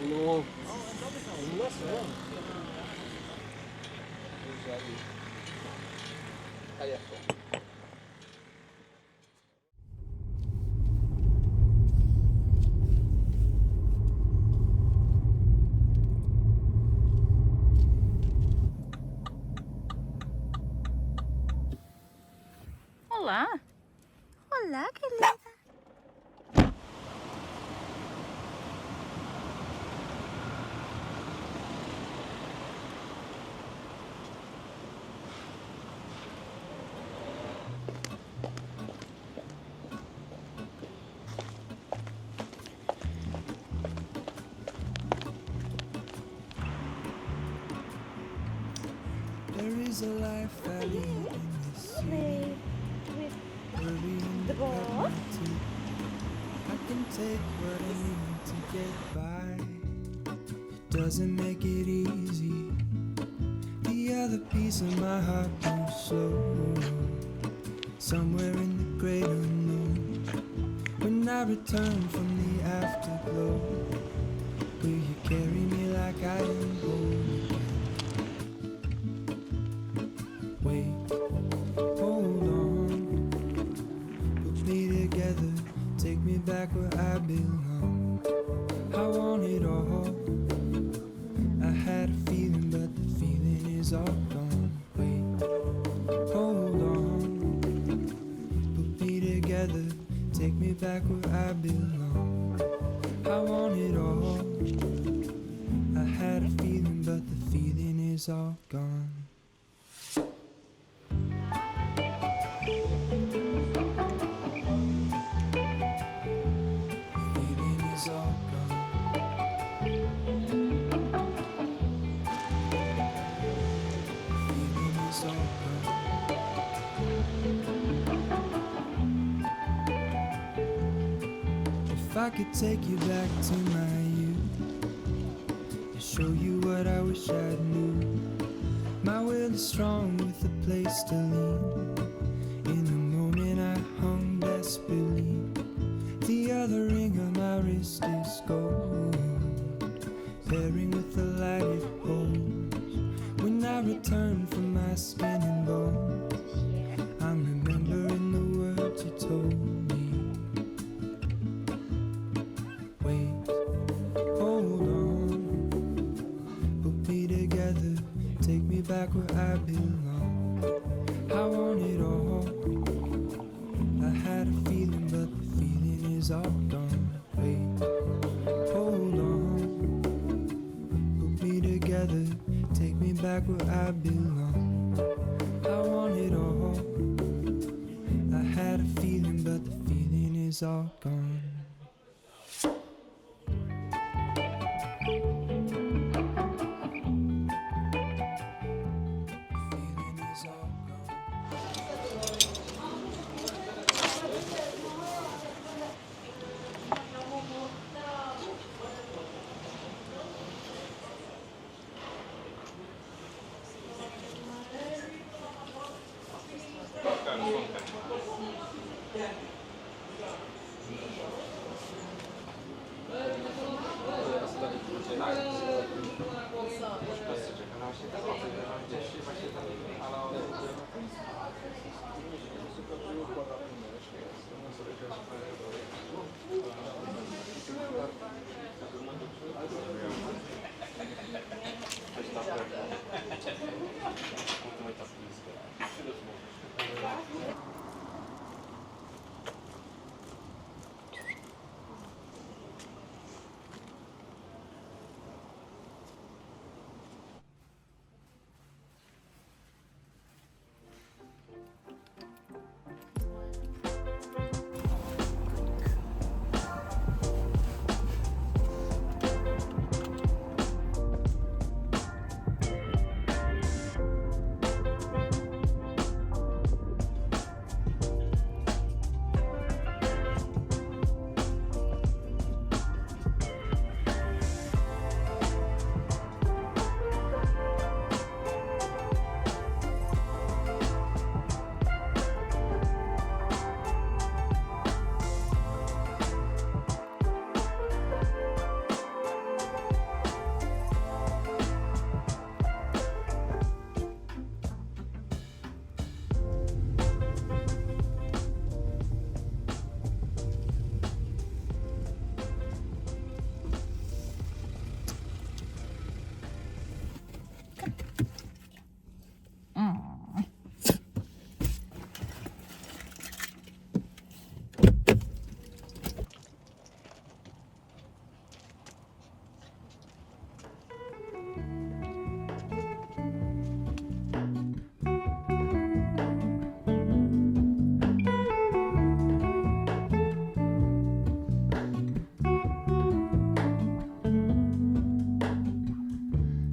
No. Nossa, é. Aí é só. Olá! Olá, querida! is the life I lead in this city. Worrying the about ball. my teeth. I can take what I need to get by. Doesn't make it easy. The other piece of my heart moves slow. Somewhere in the great unknown. When I return from the afterglow, will you carry me like I am home again? Wait, hold on, put me together, take me back where I belong. I want it all. I had a feeling, but the feeling is all gone. Wait, hold on, put me together, take me back where I belong. I want it all. I had a feeling, but the feeling is all gone. Feeling is all gone. Feeling is all gone. If I could take you back to my youth and show you what I wish I knew. My will is strong with a place to lean. In the moment I hung desperately. The other ring on my wrist is gold, pairing with the light it holds. When I return from my spinning bones, I'm remembering the words you told me. Wait, hold on, put me together, take me back where I belong. I want it all. I had a feeling, but the feeling is all gone. Wait, hold on, put me together, take me back where I belong. I want it all. I had a feeling, but the feeling is all gone. Feeling is all gone.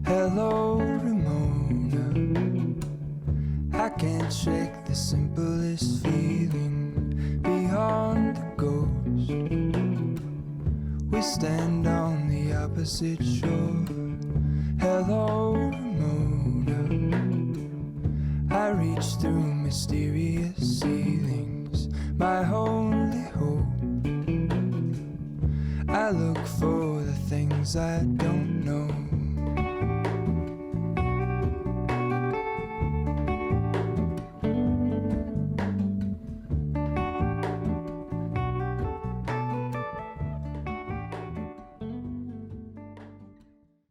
Hello, Ramona. can't shake the simplest feeling beyond the ghost. We stand on the opposite shore. Hello, Ramona. I reach through mysterious ceilings, my only hope. I look for the things I don't